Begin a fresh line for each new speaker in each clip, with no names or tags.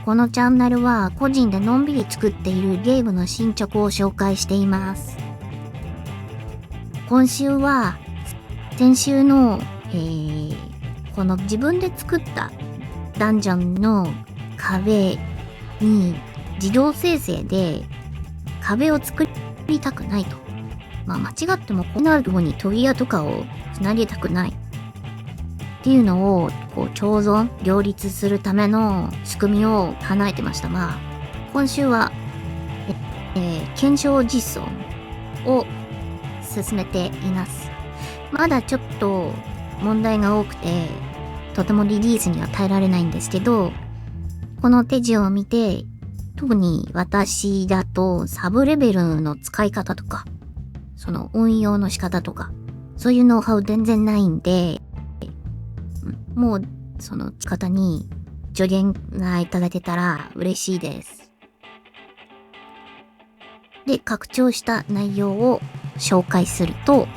このチャンネルは個人でのんびり作っているゲームの進捗を紹介しています。今週は先週の、この自分で作ったダンジョンの壁に自動生成で壁を作りたくないと。間違ってもこんなとこに扉とかをつなげたくないっていうのを共存両立するための仕組みを考えてました。今週は、検証実装を進めています。まだちょっと問題が多くてとてもリリースには耐えられないんですけど、この手順を見て特に私だとサブレベルの使い方とかその運用の仕方とかそういうノウハウ全然ないんで、もうその仕方に助言がいただけたら嬉しいです。で、拡張した内容を紹介すると、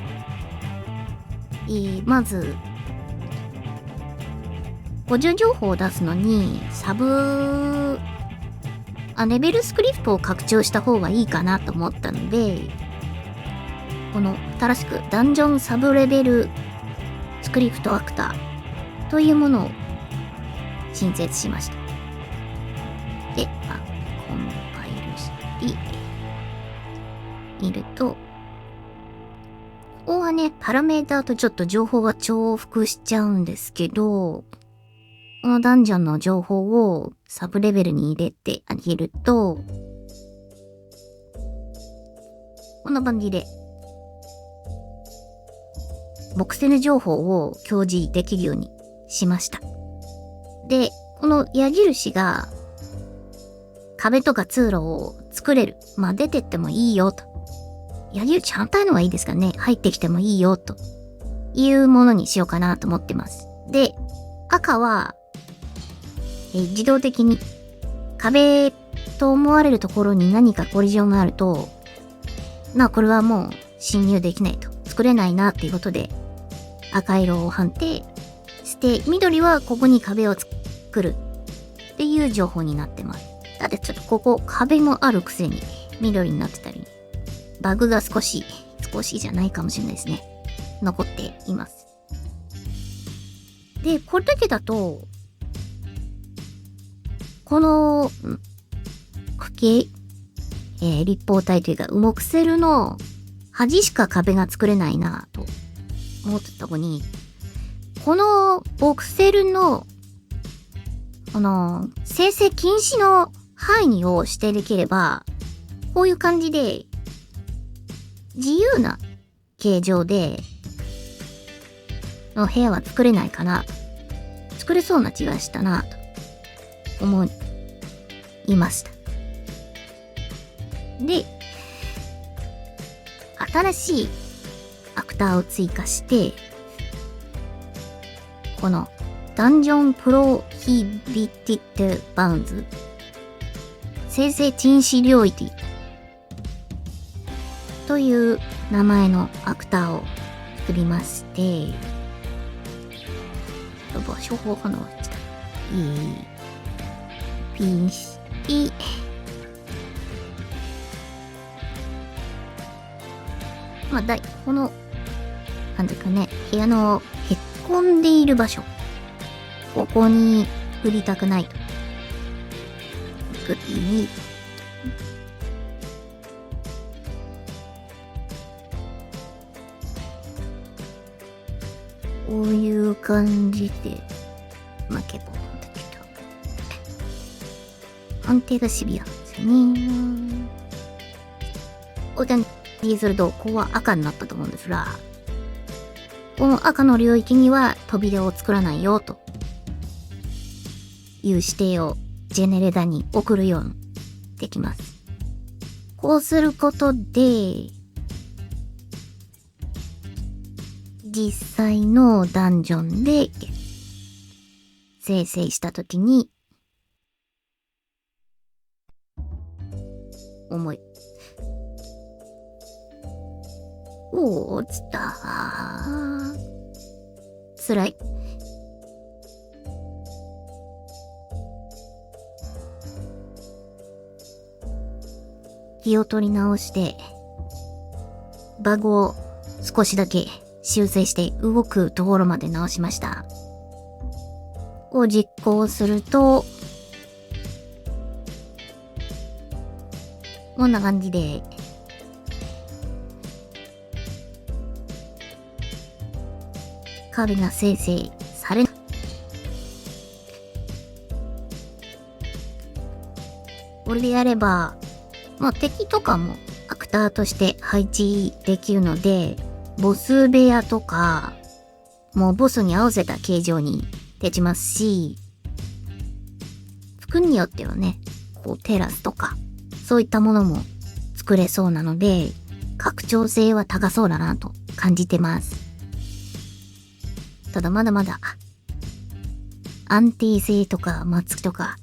まず補助情報を出すのにレベルスクリプトを拡張した方がいいかなと思ったので、この新しくダンジョンサブレベルスクリプトアクターというものを新設しました。で、コンパイルしてみると、ここはね、パラメーターとちょっと情報が重複しちゃうんですけど、このダンジョンの情報をサブレベルに入れてあげると、こんな感じでボクセル情報を表示できるようにしました。で、この矢印が壁とか通路を作れる。出てってもいいよと。矢印反対のがいいですかね。入ってきてもいいよというものにしようかなと思ってます。で、赤は、自動的に壁と思われるところに何かコリジョンがあると、これはもう侵入できないと。作れないなっていうことで赤色を判定して、緑はここに壁を作るっていう情報になってます。だってちょっとここ壁もあるくせに緑になってたり、バグが少しじゃないかもしれないですね。残っています。で、これだけだと、この、立方体というか、モクセルの端しか壁が作れないなと思ってたのに、このボクセルの、生成禁止の範囲を指定できれば、こういう感じで、自由な形状で、の部屋は作れないかな。作れそうな気がしたなと思いました。で、新しいアクターを追加して、このダンジョンプロヒビティッドバウンズ生成禁止領域という名前のアクターを作りまして、場所法かなピンして、この、なんていうかね、部屋のへっこんでいる場所、ここに振りたくないと。こういう感じで、結構なんだけど、安定がシビアなんですよね。こうやってすると、ここは赤になったと思うんですが、この赤の領域には扉を作らないよという指定をジェネレーターに送るようにできます。こうすることで、実際のダンジョンで生成したときに落ちた。辛い。気を取り直して、バグを少しだけ修正して動くところまで直しました。を実行すると、こんな感じで、壁が生成され、これでやれば、敵とかもアクターとして配置できるので、ボス部屋とか、もうボスに合わせた形状にできますし、服によってはね、テラスとか、そういったものも作れそうなので、拡張性は高そうだなと感じてます。ただまだまだ、安定性とか松木とか、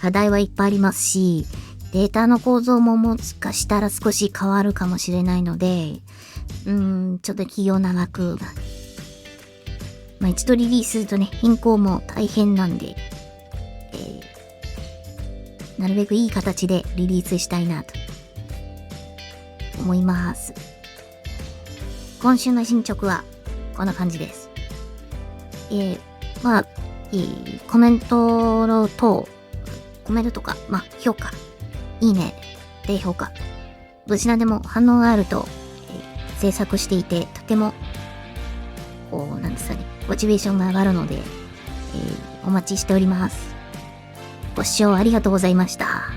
課題はいっぱいありますし、データの構造ももしかしたら少し変わるかもしれないので、ちょっと気を長く、一度リリースするとね、変更も大変なんで、なるべくいい形でリリースしたいなと思います。今週の進捗はこんな感じです。コメントとか、評価、いいね、低評価、どちらでも反応があると、制作していて、とても、なんですかね、モチベーションが上がるので、お待ちしております。ご視聴ありがとうございました。